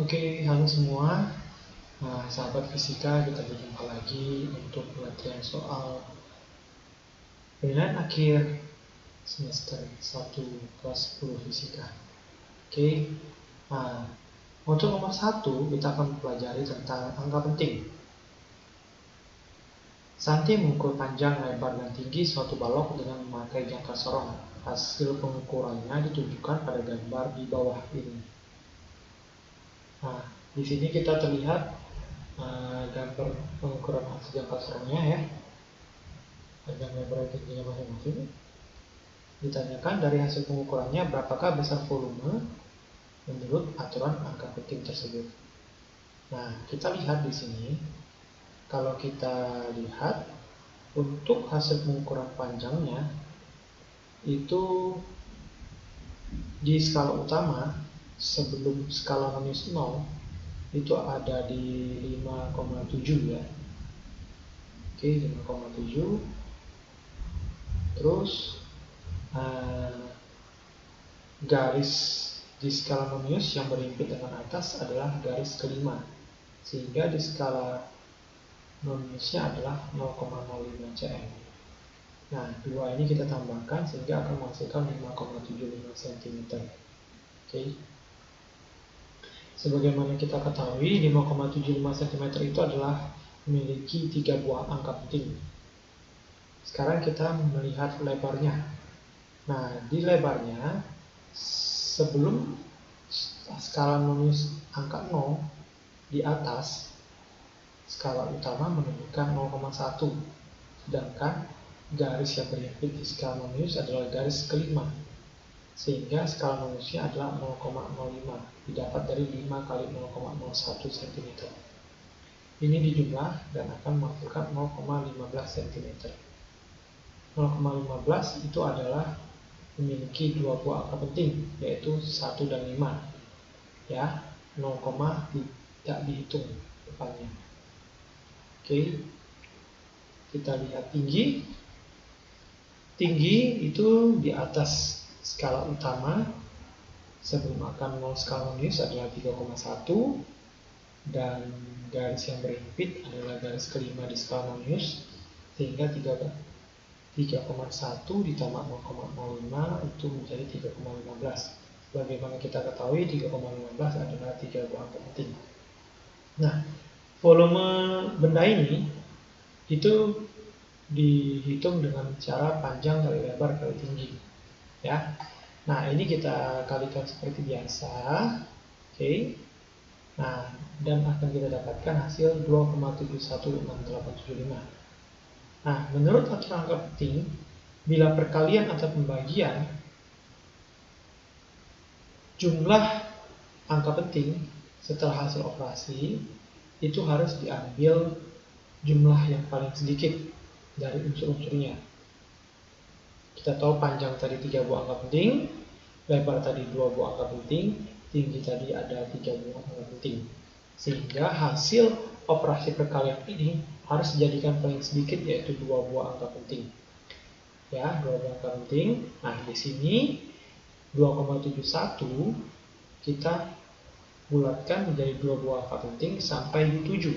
Oke, halo semua. Nah, sahabat fisika, kita berjumpa lagi untuk latihan soal penilaian akhir semester 1 kelas 10 fisika. Oke, nah, untuk nomor 1 kita akan mempelajari tentang angka penting. Santi mengukur panjang, lebar, dan tinggi suatu balok dengan memakai jangka sorong. Hasil pengukurannya ditunjukkan pada gambar di bawah ini. Nah, di sini kita terlihat gambar pengukuran hasil jangka sorongnya ya. Panjang, lebar, tingginya masing-masing. Ditanyakan dari hasil pengukurannya berapakah besar volume menurut aturan angka penting tersebut. Nah, kita lihat di sini. Kalau kita lihat untuk hasil pengukuran panjangnya itu di skala utama sebelum skala minus 0 itu ada di 5,7 ya. Oke, 5,7. Terus garis di skala Möbius yang berhimpit dengan atas adalah garis kelima, sehingga di skala Möbiusnya adalah 0,05 cm. Nah, dua ini kita tambahkan sehingga akan menghasilkan 5,75 cm. Oke. Sebagaimana kita ketahui, 5,75 cm itu adalah memiliki 3 buah angka penting. Sekarang kita melihat lebarnya. Nah, di lebarnya sebelum skala Möbius angka 0 di atas, skala utama menunjukkan 0,1, sedangkan garis yang berhimpit di skala Möbius adalah garis kelima, sehingga skala Möbiusnya adalah 0,05, didapat dari 5 kali 0,01 cm. Ini dijumlah dan akan menghasilkan 0,15 cm. 0,15 itu adalah memiliki dua buah angka penting, yaitu 1 dan 5 ya. 0, tidak dihitung depannya. Oke, kita lihat tinggi. Tinggi itu di atas skala utama sebelum akan 0 skala Möbius adalah 3,1, dan garis yang berhimpit adalah garis kelima di skala Möbius, sehingga 3,1 ditambah 0,05 itu menjadi 3,15. Bagaimana kita ketahui 3,15 adalah 3 buah angka penting. Nah, volume benda ini itu dihitung dengan cara panjang kali lebar kali tinggi ya. Nah, ini kita kalikan seperti biasa. Oke. Nah, dan akan kita dapatkan hasil 2,716875. Nah, menurut aturan angka penting, bila perkalian atau pembagian jumlah angka penting setelah hasil operasi itu harus diambil jumlah yang paling sedikit dari unsur-unsurnya. Kita tahu panjang tadi 3 buah angka penting, lebar tadi 2 buah angka penting, tinggi tadi ada 3 buah angka penting. Sehingga hasil operasi perkalian ini harus dijadikan paling sedikit, yaitu 2 buah angka penting. Ya, 2 buah angka penting. Nah, di sini 2,71 kita bulatkan menjadi 2 buah angka penting sampai di 7.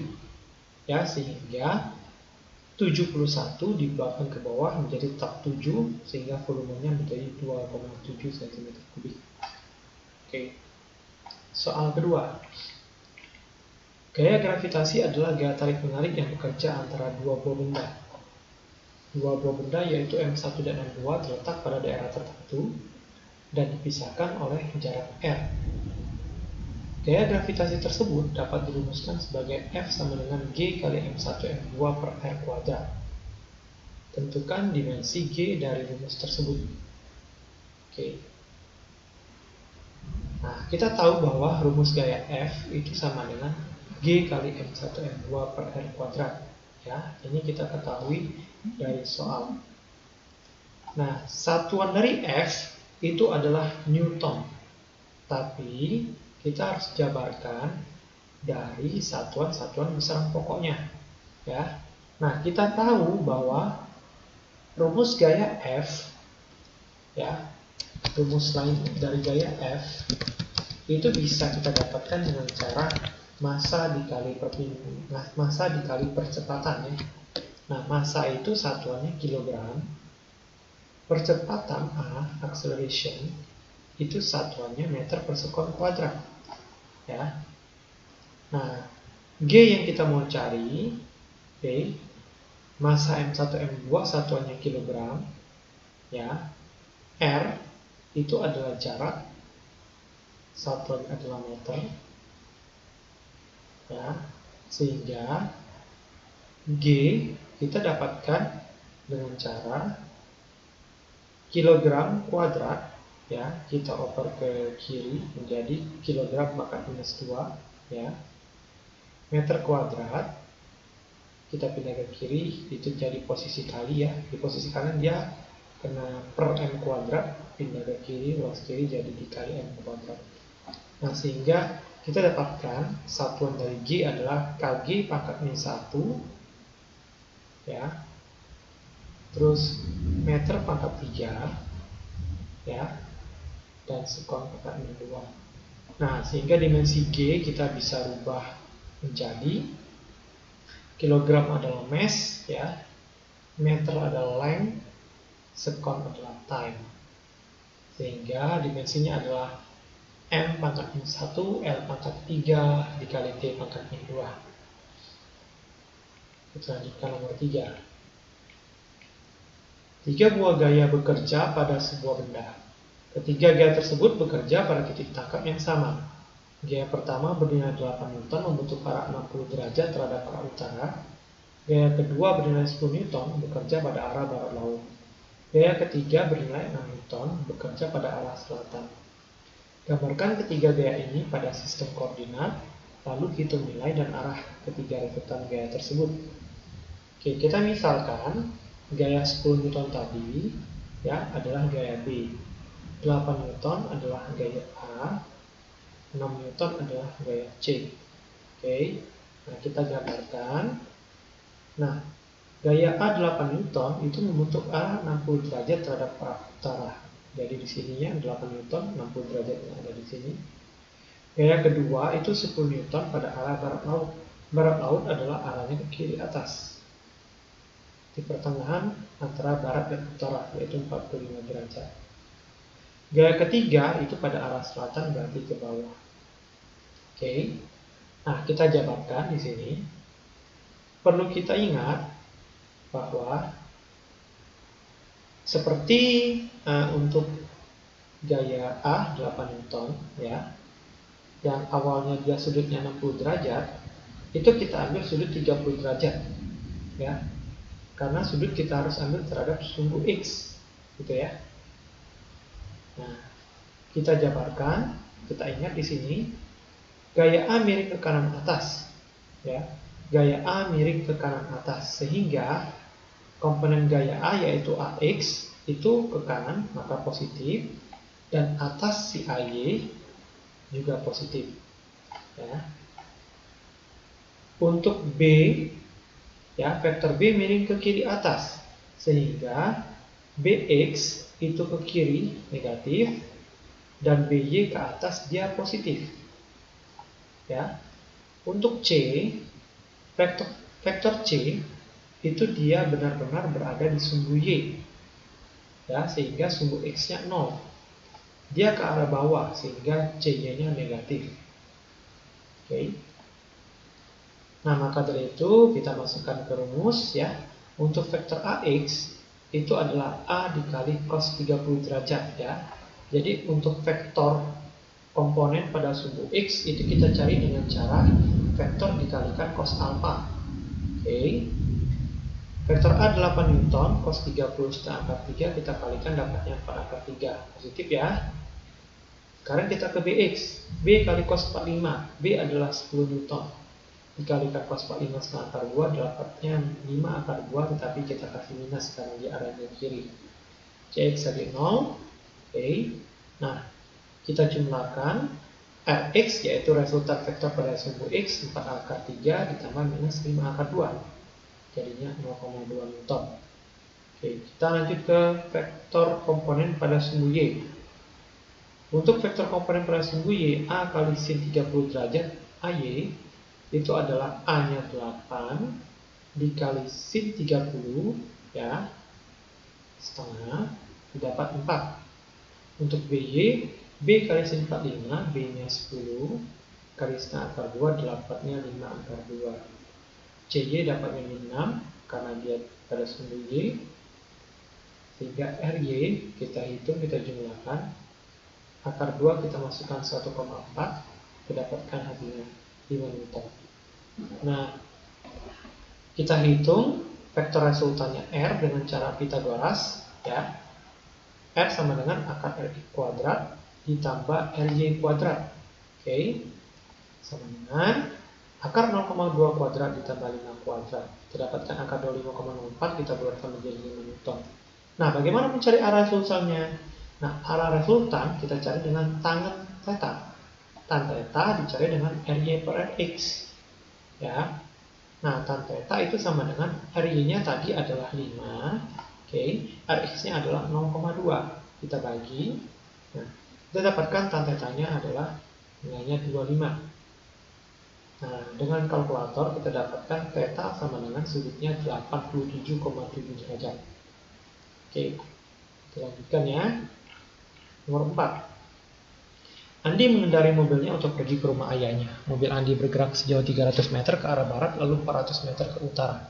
Ya, sehingga 71 dibulatkan ke bawah menjadi tetap 7, sehingga volumenya menjadi 2,7 cm3. Oke. Soal kedua. Gaya gravitasi adalah gaya tarik-menarik yang bekerja antara dua buah benda. Dua buah benda yaitu M1 dan M2 terletak pada daerah tertentu dan dipisahkan oleh jarak R. Gaya gravitasi tersebut dapat dirumuskan sebagai F sama dengan G kali M1 M2 per R kuadrat. Tentukan dimensi G dari rumus tersebut. Oke. Nah, kita tahu bahwa rumus gaya F itu sama dengan G kali M1 M2 per R kuadrat. Ya, ini kita ketahui dari soal. Nah, satuan dari F itu adalah Newton. Tapi kita harus jabarkan dari satuan-satuan besaran pokoknya. Ya. Nah, kita tahu bahwa rumus gaya F, ya, rumus lain dari gaya F itu bisa kita dapatkan dengan cara massa dikali percepatan ya. Nah, massa itu satuannya kilogram, percepatan A, acceleration, itu satuannya meter per sekon kuadrat ya. Nah, G yang kita mau cari, oke, massa M1 M2 satuannya kilogram ya. R itu adalah jarak, satuannya adalah meter ya. Sehingga G kita dapatkan dengan cara kilogram kuadrat ya, kita oper ke kiri menjadi kilogram pangkat minus 2 ya, meter kuadrat kita pindah ke kiri, itu jadi posisi kali ya. Di posisi kanan dia kena per M kuadrat, pindah ke kiri, luas kiri jadi dikali M kuadrat. Nah, sehingga kita dapatkan satuan dari G adalah Kg pangkat minus 1 ya, terus meter pangkat 3 ya, dan sekon pangkat minus 2. Nah, sehingga dimensi G kita bisa rubah menjadi kilogram adalah mass ya, meter adalah length, sekon adalah time. Sehingga dimensinya adalah M pangkat minus 1, L pangkat 3 dikali T pangkat minus 2. Kita lanjutkan nomor 3. 3 buah gaya bekerja pada sebuah benda. Ketiga gaya tersebut bekerja pada titik tangkap yang sama. Gaya pertama bernilai 8 Newton membentuk arah 60 derajat terhadap arah utara. Gaya kedua bernilai 10 Newton bekerja pada arah barat laut. Gaya ketiga bernilai 6 Newton bekerja pada arah selatan. Gambarkan ketiga gaya ini pada sistem koordinat, lalu hitung nilai dan arah ketiga resultan gaya tersebut. Oke, kita misalkan gaya 10 Newton tadi ya adalah gaya B, 8 Newton adalah gaya A, 6 Newton adalah gaya C. Oke, nah kita gambarkan. Nah, gaya A 8 Newton itu membentuk arah 60 derajat terhadap arah utara. Jadi di sininya 8 Newton, 60 derajat yang ada di sini. Gaya kedua itu 10 Newton pada arah barat laut. Barat laut adalah arahnya ke kiri atas, di pertengahan antara barat dan utara, yaitu 45 derajat. Gaya ketiga itu pada arah selatan, berarti ke bawah. Oke, nah kita jabarkan di sini. Perlu kita ingat bahwa seperti untuk gaya A 8 Newton ya, yang awalnya dia sudutnya 60 derajat, itu kita ambil sudut 30 derajat ya, karena sudut kita harus ambil terhadap sumbu X gitu ya. Nah, kita jabarkan, kita ingat di sini gaya A miring ke kanan atas ya, gaya A miring ke kanan atas, sehingga komponen gaya A yaitu AX itu ke kanan maka positif, dan atas si AY juga positif ya. Untuk B ya, vektor B miring ke kiri atas, sehingga BX itu ke kiri negatif dan BY ke atas dia positif ya. Untuk C, vektor C itu dia benar-benar berada di sumbu Y ya, sehingga sumbu X-nya 0. Dia ke arah bawah sehingga CY-nya negatif. Oke. Nah, maka dari itu kita masukkan ke rumus ya. Untuk vektor AX itu adalah A dikali cos 30 derajat ya. Jadi untuk vektor komponen pada sumbu X itu kita cari dengan cara vektor dikalikan cos alpha. Oke. Vektor A 8 Newton cos 30 setengah akar 3 kita kalikan dapatnya 4 akar 3. Positif ya. Sekarang kita ke BX. B kali cos 45. B adalah 10 Newton. Dikalikan cos 45 setengah akar 2 dapatnya 5 akar 2, tetapi kita kasih minus karena dia arahnya kiri. CX jadi 0. Oke. Nah, kita jumlahkan Rx yaitu resultan vektor pada sumbu X 4 akar 3 ditambah minus 5 akar 2. Jadinya 0,2 Newton. Oke, kita lanjut ke vektor komponen pada sumbu Y. Untuk vektor komponen pada sumbu Y A kali sin 30 derajat AY itu adalah A-nya 8 dikali sin 30 ya, setengah, didapat 4. Untuk BY, B kali sin 45, B-nya 10 kali setengah akar 2, dapatnya 5 akar 2. CY dapatnya 6 karena dia pada sumbu Y, sehingga RY kita hitung, kita jumlahkan, akar 2 kita masukkan 1,4, didapatkan hasilnya 5 Newton. Nah, kita hitung vektor resultannya R dengan cara Pitagoras ya. R sama dengan akar RI kuadrat ditambah RY kuadrat. Oke. Sama dengan akar 0,2 kuadrat ditambah 5 kuadrat. Kita dapatkan akar 25,04, kita bulatkan menjadi 5 Newton. Nah, bagaimana mencari arah resultannya? Nah, arah resultan kita cari dengan tangen theta. Tan theta dicari dengan RY per Rx. Ya. Nah, tan theta itu sama dengan RY-nya tadi adalah 5. Oke, Rx-nya adalah 0,2. Kita bagi. Nah, kita dapatkan tan theta-nya adalah nilainya 25. Nah, dengan kalkulator kita dapatkan theta sama dengan sudutnya 87,7 derajat. Oke, kita lanjutkan ya. Nomor 4. Andi mengendarai mobilnya untuk pergi ke rumah ayahnya. Mobil Andi bergerak sejauh 300 meter ke arah barat, lalu 400 meter ke utara.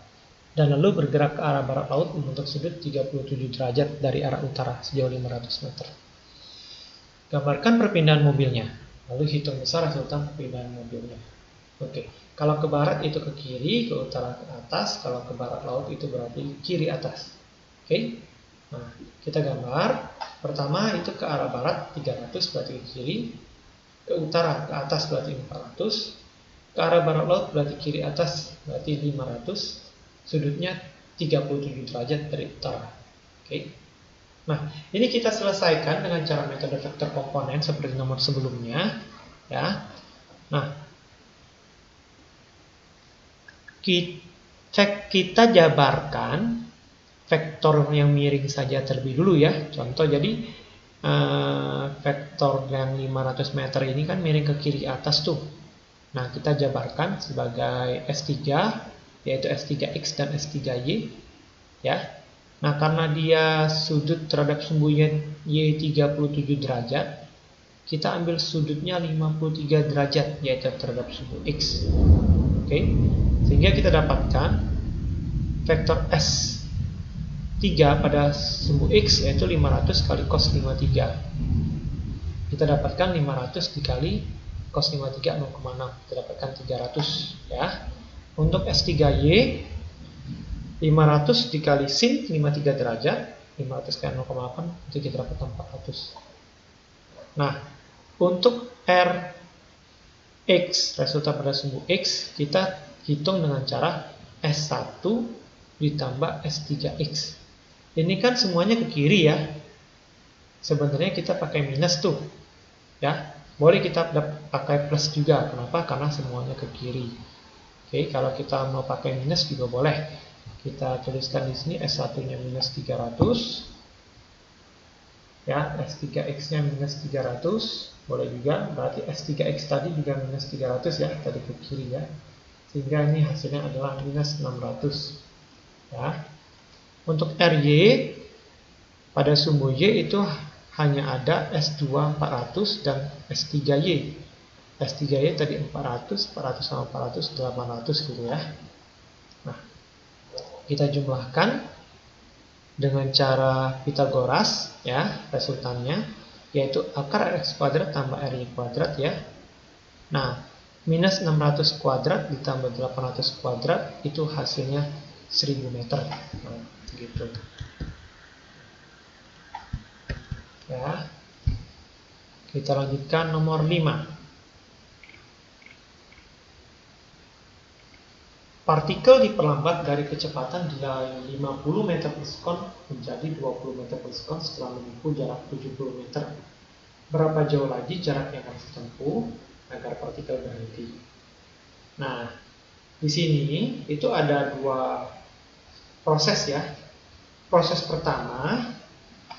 Dan lalu bergerak ke arah barat laut membentuk sudut 37 derajat dari arah utara sejauh 500 meter. Gambarkan perpindahan mobilnya. Lalu hitung besar resultan perpindahan mobilnya. Oke, kalau ke barat itu ke kiri, ke utara ke atas. Kalau ke barat laut itu berarti kiri atas. Oke, nah kita gambar. Pertama itu ke arah barat 300 berarti ke kiri, ke utara ke atas berarti 400, ke arah barat laut berarti kiri atas berarti 500, sudutnya 37 derajat dari utara. Oke. Nah, ini kita selesaikan dengan cara metode vektor komponen seperti nomor sebelumnya, ya. Nah, kita jabarkan vektor yang miring saja terlebih dulu ya. Contoh, jadi vektor yang 500 meter ini kan miring ke kiri atas tuh. Nah, kita jabarkan sebagai S3, yaitu S3X dan S3Y ya. Nah, karena dia sudut terhadap sumbunya Y 37 derajat, kita ambil sudutnya 53 derajat, yaitu terhadap sumbu X. Oke, sehingga kita dapatkan vektor S3 pada sumbu X yaitu 500 kali cos 53. Kita dapatkan 500 dikali cos 53 0,6. Kita dapatkan 300 ya. Untuk S3Y 500 dikali sin 53 derajat, 500 kali 0,8 itu kita dapat 400. Nah, untuk Rx resultan pada sumbu X kita hitung dengan cara S1 ditambah S3X. Ini kan semuanya ke kiri ya. Sebenarnya kita pakai minus tuh. Ya. Boleh kita pakai plus juga. Kenapa? Karena semuanya ke kiri. Oke, kalau kita mau pakai minus juga boleh. Kita tuliskan di sini S1-nya minus 300. Ya, S3X-nya minus 300. Boleh juga, berarti S3X tadi juga minus 300 ya, tadi ke kiri ya. Sehingga ini hasilnya adalah minus 600. Ya. Untuk RY pada sumbu Y itu hanya ada S2 400 dan S3Y. S3Y tadi 400, 400 sama 400, 800 gitu ya. Nah, kita jumlahkan dengan cara Pitagoras ya, resultannya yaitu akar Rx kuadrat tambah RY kuadrat ya. Nah, minus 600 kuadrat ditambah 800 kuadrat itu hasilnya 1000 meter. Nah, gitu. Ya. Kita lanjutkan nomor 5. Partikel diperlambat dari kecepatan dari 50 meter per sekon menjadi 20 meter per sekon setelah menempuh jarak 70 meter. Berapa jauh lagi jarak yang harus ditempuh agar partikel berhenti? Nah, di sini itu ada dua proses ya. Proses pertama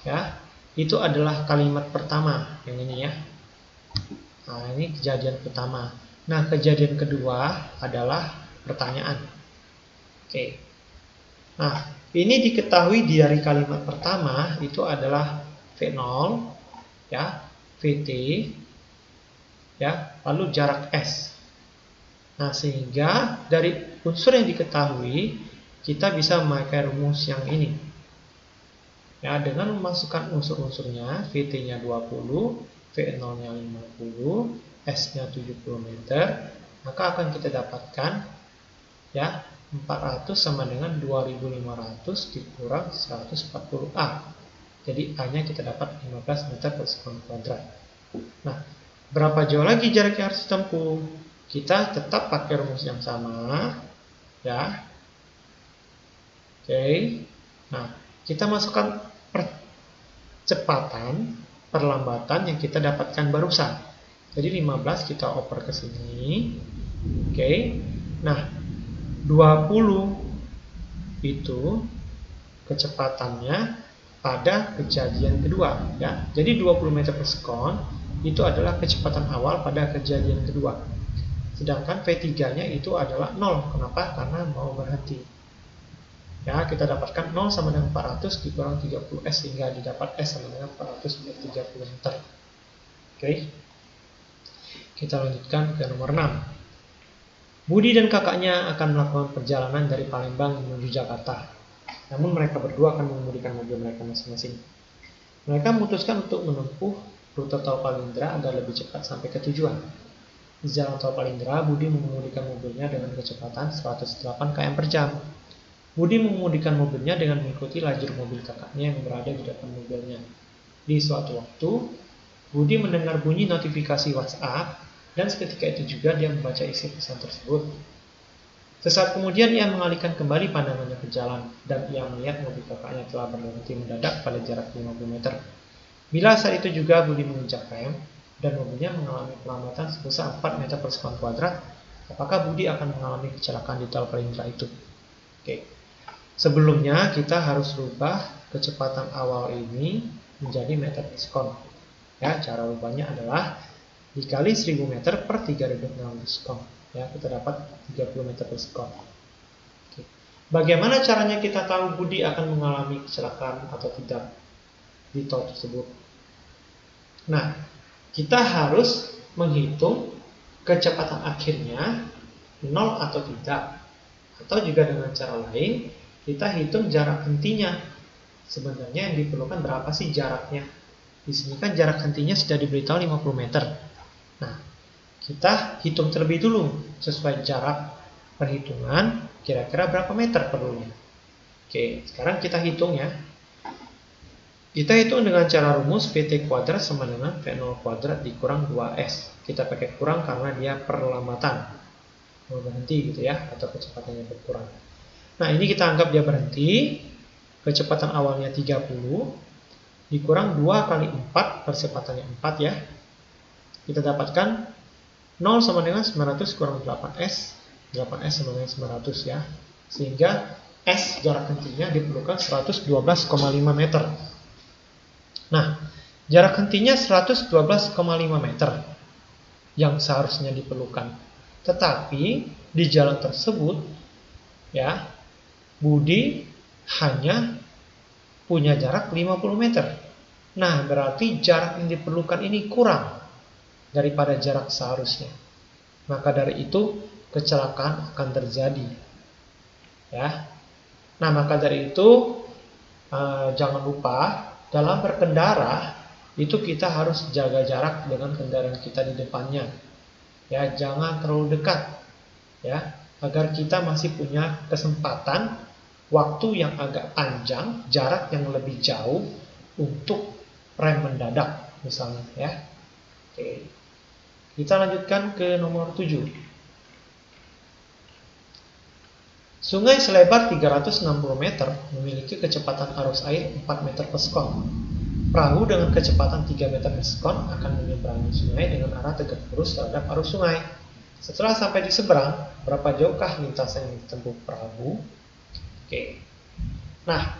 ya, itu adalah kalimat pertama, yang ini ya. Nah, ini kejadian pertama. Nah, kejadian kedua adalah pertanyaan. Oke. Nah, ini diketahui dari kalimat pertama itu adalah V0, ya, VT, ya, lalu jarak S. Nah, sehingga dari unsur yang diketahui, kita bisa memakai rumus yang ini. Ya, dengan memasukkan unsur-unsurnya, VT-nya 20, V0-nya 50, S-nya 70 meter, maka akan kita dapatkan ya 400 sama dengan 2500 dikurang 140A. Jadi A-nya kita dapat 15 meter per sekon kuadrat. Nah, berapa jauh lagi jarak yang harus ditempuh? Kita tetap pakai rumus yang sama, ya. Oke. Nah, kita masukkan percepatan, perlambatan yang kita dapatkan barusan. Jadi 15 kita oper ke sini. Oke. Nah, 20 itu kecepatannya pada kejadian kedua, ya. Jadi 20 meter per sekon itu adalah kecepatan awal pada kejadian kedua. Sedangkan V3-nya itu adalah 0. Kenapa? Karena mau berhenti. Ya, kita dapatkan 0 sama dengan 400 dikurang 30S sehingga didapat S sama dengan 430 meter. Oke. Kita lanjutkan ke nomor 6. Budi dan kakaknya akan melakukan perjalanan dari Palembang menuju Jakarta. Namun mereka berdua akan mengemudikan mobil mereka masing-masing. Mereka memutuskan untuk menempuh rute tol Palindra agar lebih cepat sampai ke tujuan. Di jalan tol Palindra, Budi mengemudikan mobilnya dengan kecepatan 108 km per jam. Budi mengemudikan mobilnya dengan mengikuti lajur mobil kakaknya yang berada di depan mobilnya. Di suatu waktu, Budi mendengar bunyi notifikasi WhatsApp dan seketika itu juga dia membaca isi pesan tersebut. Sesaat kemudian ia mengalihkan kembali pandangannya ke jalan dan ia melihat mobil kakaknya telah berhenti mendadak pada jarak 50 meter. Bila saat itu juga Budi menginjak rem dan mobilnya mengalami pelambatan sebesar 4 meter per sekon kuadrat, apakah Budi akan mengalami kecelakaan di tol Palindra itu? Oke. Sebelumnya kita harus rubah kecepatan awal ini menjadi meter per sekon. Ya, cara rubahnya adalah dikali 1000 meter per 3600 sekon. Ya, kita dapat 30 meter per sekon. Oke. Bagaimana caranya kita tahu Budi akan mengalami kecelakaan atau tidak di tol tersebut? Nah, kita harus menghitung kecepatan akhirnya 0 atau tidak. Atau juga dengan cara lain, kita hitung jarak hentinya. Sebenarnya yang diperlukan berapa sih jaraknya? Di sini kan jarak hentinya sudah diberitahu 50 meter. Nah, kita hitung terlebih dulu sesuai jarak perhitungan kira-kira berapa meter perlunya. Oke, sekarang kita hitung ya. Kita hitung dengan cara rumus VT kuadrat sama dengan V0 kuadrat dikurang 2S. Kita pakai kurang karena dia perlambatan. Mau berhenti gitu ya, atau kecepatannya berkurang. Nah, ini kita anggap dia berhenti. Kecepatan awalnya 30 dikurang 2 kali 4, percepatannya 4 ya. Kita dapatkan 0 sama dengan 900 kurang 8S. 8S sama dengan 900 ya. Sehingga S jarak hentinya diperlukan 112,5 meter. Nah, jarak hentinya 112,5 meter yang seharusnya diperlukan. Tetapi di jalan tersebut ya, Budi hanya punya jarak 50 meter. Nah, berarti jarak yang diperlukan ini kurang daripada jarak seharusnya. Maka dari itu kecelakaan akan terjadi. Ya. Nah, maka dari itu jangan lupa dalam berkendara itu kita harus jaga jarak dengan kendaraan kita di depannya. Ya, jangan terlalu dekat. Ya, agar kita masih punya kesempatan waktu yang agak panjang, jarak yang lebih jauh untuk rem mendadak misalnya ya. Oke. Kita lanjutkan ke nomor 7. Sungai selebar 360 meter memiliki kecepatan arus air 4 meter per sekon. Perahu dengan kecepatan 3 meter per sekon akan menyeberangi sungai dengan arah tegak lurus terhadap arus sungai. Setelah sampai di seberang, berapa jauhkah lintasan yang ditempuh perahu? Oke. Nah,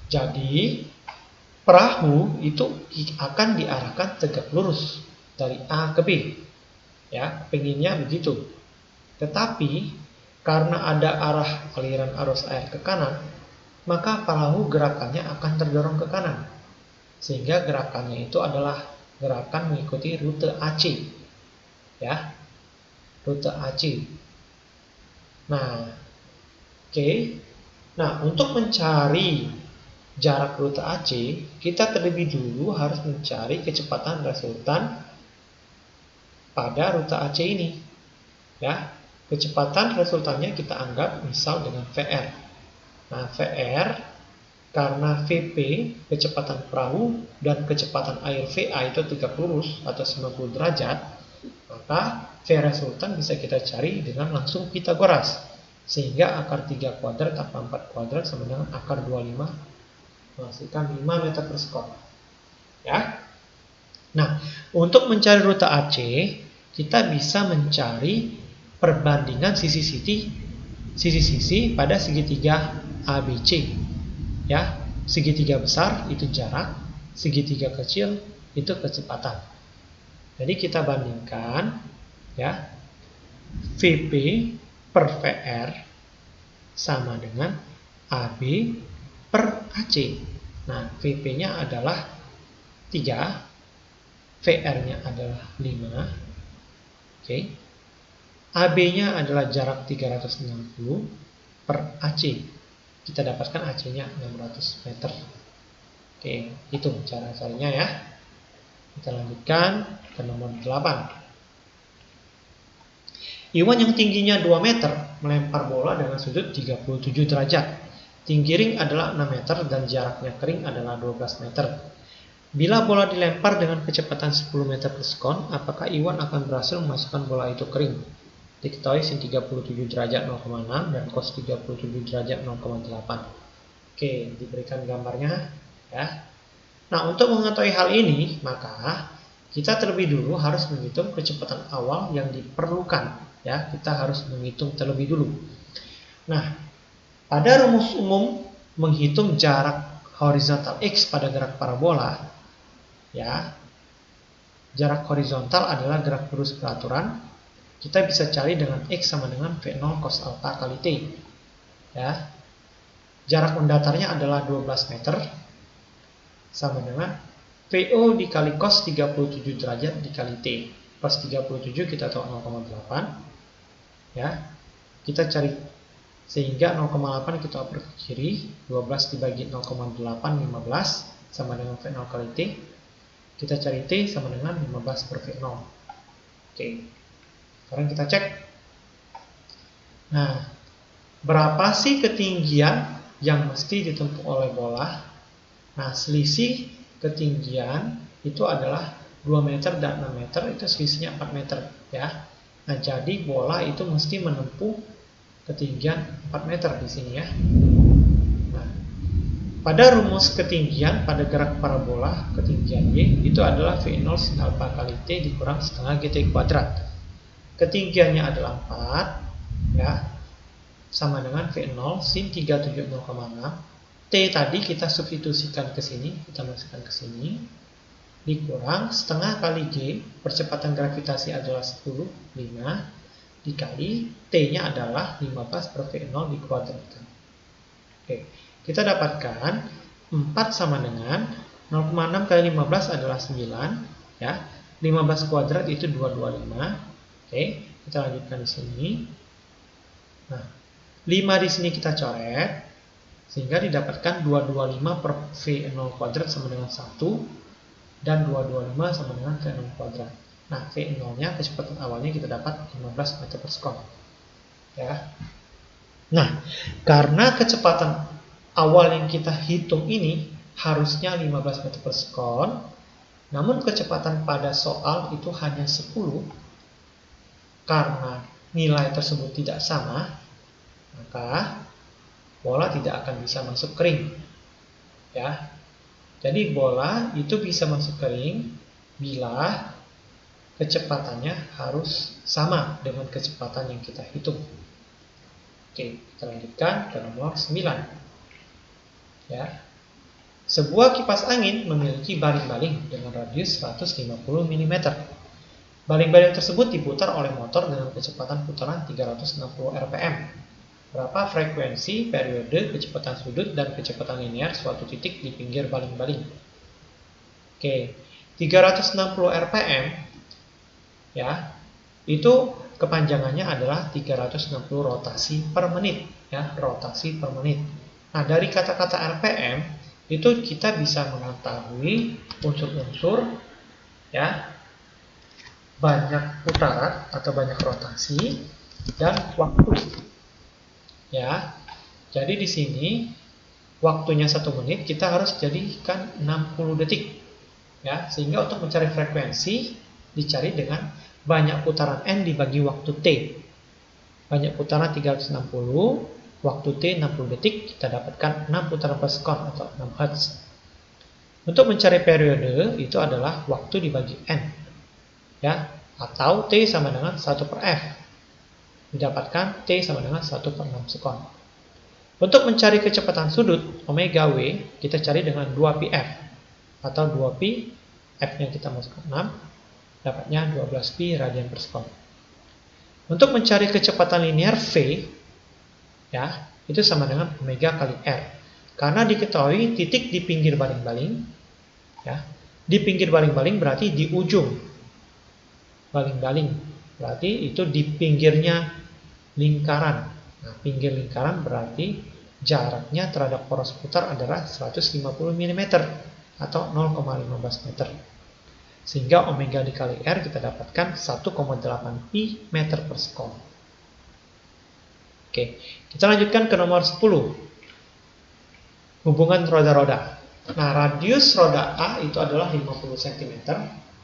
jadi perahu itu akan diarahkan tegak lurus dari A ke B. Ya, pengennya begitu. Tetapi karena ada arah aliran arus air ke kanan, maka perahu gerakannya akan terdorong ke kanan. Sehingga gerakannya itu adalah gerakan mengikuti rute AC. Ya, rute AC. Nah, oke. Nah, untuk mencari jarak rute AC, kita terlebih dulu harus mencari kecepatan resultan pada rute AC ini. Ya, kecepatan resultannya kita anggap misal dengan VR. Nah, VR karena VP kecepatan perahu dan kecepatan air VA itu tegak lurus atau 90 derajat, maka V resultan bisa kita cari dengan langsung Pitagoras. Sehingga akar 3 kuadrat tambah 4 kuadrat sama dengan akar 25 menghasilkan 5 meter per sekon. Ya. Nah, untuk mencari rute AC, kita bisa mencari perbandingan sisi-sisi pada segitiga ABC. Ya, segitiga besar itu jarak, segitiga kecil itu kecepatan. Jadi kita bandingkan, ya, VP per VR sama dengan AB per AC. Nah, VP-nya adalah 3, VR-nya adalah 5. Oke. AB-nya adalah jarak 360 per AC. Kita dapatkan AC-nya 600 meter. Oke, itu cara carinya ya. Kita lanjutkan ke nomor 8. Iwan yang tingginya 2 meter melempar bola dengan sudut 37 derajat. Tinggi ring adalah 6 meter dan jaraknya ke ring adalah 12 meter. Bila bola dilempar dengan kecepatan 10 meter per sekon, apakah Iwan akan berhasil memasukkan bola itu ke ring? Diketahui sin 37 derajat 0,6 dan cos 37 derajat 0,8. Oke, diberikan gambarnya ya. Nah, untuk mengetahui hal ini, maka kita terlebih dulu harus menghitung kecepatan awal yang diperlukan. Ya, kita harus menghitung terlebih dulu. Nah, pada rumus umum menghitung jarak horizontal X pada gerak parabola, ya, jarak horizontal adalah gerak lurus beraturan. Kita bisa cari dengan X sama dengan V0 cos alpha kali T. Ya. Jarak mendatarnya adalah 12 meter sama dengan VO dikali cos 37 derajat dikali T. Cos 37 kita tahu 0,8. Ya. Kita cari sehingga 0,8 kita oper ke kiri, 12 dibagi 0,8 15 sama dengan V0 kali T. Kita cari T sama dengan 15 per V0. Oke. Sekarang kita cek. Nah, berapa sih ketinggian yang mesti ditempuh oleh bola? Nah, selisih ketinggian itu adalah 2 meter dan 6 meter, itu selisihnya 4 meter ya. Nah, jadi bola itu mesti menempuh ketinggian 4 meter di sini ya. Nah, pada rumus ketinggian pada gerak parabola, ketinggian Y itu adalah V0 sin alpha kali T dikurang setengah GT kuadrat. Ketinggiannya adalah 4 ya, sama dengan V0 sin 370,6. T tadi kita substitusikan ke sini, kita masukkan ke sini, dikurang setengah kali G, percepatan gravitasi adalah 10, 5, dikali T-nya adalah 15 per V0 dikuadratkan. Oke, kita dapatkan 4 sama dengan 0,6 kali 15 adalah 9 ya. 15 kuadrat itu 225. Oke, kita lanjutkan di sini. Nah, 5 di sini kita coret sehingga didapatkan 225 per V0 kuadrat sama dengan 1 dan 225 sama dengan V0 kuadrat. Nah, V0-nya kecepatan awalnya kita dapat 15 meter per sekon. Ya. Nah, karena kecepatan awal yang kita hitung ini harusnya 15 meter per sekon, namun kecepatan pada soal itu hanya 10. Karena nilai tersebut tidak sama, maka bola tidak akan bisa masuk ke ring. Ya. Jadi bola itu bisa masuk ke ring bila kecepatannya harus sama dengan kecepatan yang kita hitung. Oke, kita lanjutkan ke nomor 9. Ya. Sebuah kipas angin memiliki baling-baling dengan radius 150 mm. Baling-baling tersebut diputar oleh motor dengan kecepatan putaran 360 rpm. Berapa frekuensi, periode, kecepatan sudut, dan kecepatan linear suatu titik di pinggir baling-baling? Oke, 360 rpm ya, itu kepanjangannya adalah 360 rotasi per menit ya, rotasi per menit. Nah, dari kata-kata rpm itu kita bisa mengetahui unsur-unsur ya, banyak putaran atau banyak rotasi dan waktu ya. Jadi di sini waktunya 1 menit kita harus jadikan 60 detik ya, sehingga untuk mencari frekuensi dicari dengan banyak putaran n dibagi waktu t. Banyak putaran 360, waktu t 60 detik, kita dapatkan 6 putaran per sekon atau 6 Hz. Untuk mencari periode itu adalah waktu dibagi n ya, atau t sama dengan 1 per f. Didapatkan t sama dengan 1 per 6 sekon. Untuk mencari kecepatan sudut omega w, kita cari dengan 2πf atau 2π, f-nya kita masukkan 6, dapatnya 12π radian per sekon. Untuk mencari kecepatan linear v ya, itu sama dengan omega kali r. Karena diketahui titik di pinggir baling-baling ya. Di pinggir baling-baling berarti di ujung baling-baling. Berarti itu di pinggirnya lingkaran. Nah, pinggir lingkaran berarti jaraknya terhadap poros putar adalah 150 mm atau 0,15 meter. Sehingga omega dikali R kita dapatkan 1,8 pi meter per sekon. Oke, kita lanjutkan ke nomor 10. Hubungan roda-roda. Nah, radius roda A itu adalah 50 cm,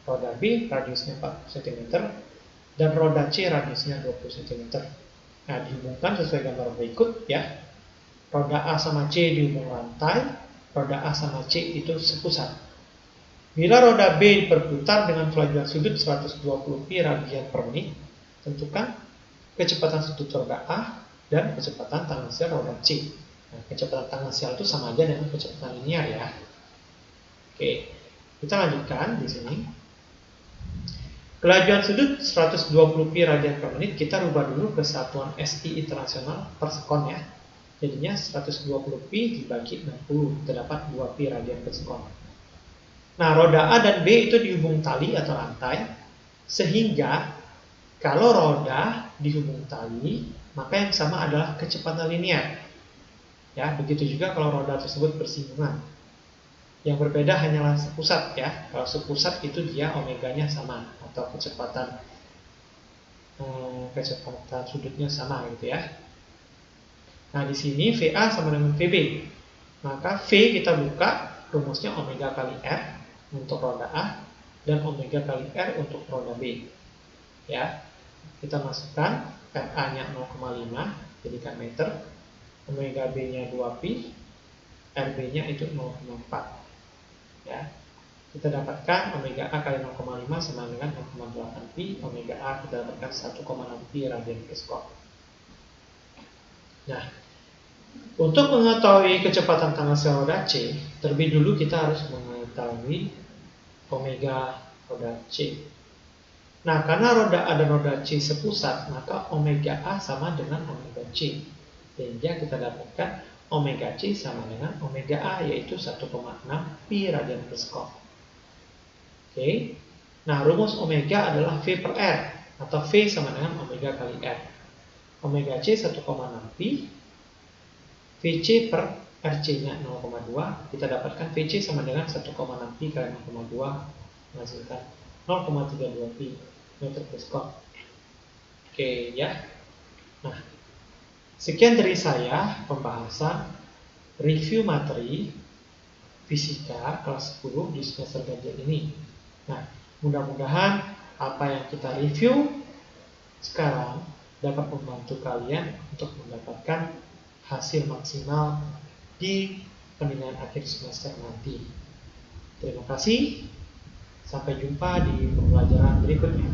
roda B radiusnya 40 cm, dan roda C radiusnya 20 cm. Nah, dihubungkan sesuai gambar berikut ya. Roda A sama C dihubung rantai, roda A sama C itu sepusat. Bila roda B berputar dengan flagel sudut 120 pi radian per menit, tentukan kecepatan sudut roda A dan kecepatan tangensial roda C. Nah, kecepatan tangensial itu sama aja dengan kecepatan linear ya. Oke, kita lanjutkan di sini. Kelajuan sudut 120 pi radian per menit kita rubah dulu ke satuan SI internasional per sekon ya. Jadinya 120 pi dibagi 60, kita dapat 2 pi radian per sekon. Nah, roda A dan B itu dihubung tali atau rantai, sehingga kalau roda dihubung tali, maka yang sama adalah kecepatan linear. Ya, begitu juga kalau roda tersebut bersinggungan. Yang berbeda hanyalah sepusat ya. Kalau sepusat itu dia omeganya sama atau kecepatan sudutnya sama gitu ya. Nah, di sini VA sama dengan VB. Maka V kita buka, rumusnya omega kali R untuk roda A dan omega kali R untuk roda B. Ya. Kita masukkan RA-nya 0,5 jadikan meter, omega B-nya 2pi, RB-nya itu 0,4. Ya. Kita dapatkan omega A kali 0,5 sama dengan 0,8 pi, omega A kita dapatkan 1,6 pi radian per sekon. Nah, untuk mengetahui kecepatan tangensial roda C, terlebih dulu kita harus mengetahui omega roda C. Nah, karena roda A dan roda C sepusat, maka omega A sama dengan omega C. Sehingga kita dapatkan omega C sama dengan omega A, yaitu 1,6 pi radian per sekon. Oke. Nah, rumus omega adalah V per R, atau V sama dengan omega kali R. Omega C 1,6 pi, VC per RC-nya 0,2, kita dapatkan VC sama dengan 1,6 pi kali 0,2, menghasilkan 0,32 pi meter per sekon. Oke ya. Nah, sekian dari saya pembahasan review materi fisika kelas 10 di semester ganjil ini. Nah, mudah-mudahan apa yang kita review sekarang dapat membantu kalian untuk mendapatkan hasil maksimal di penilaian akhir semester nanti. Terima kasih. Sampai jumpa di pembelajaran berikutnya.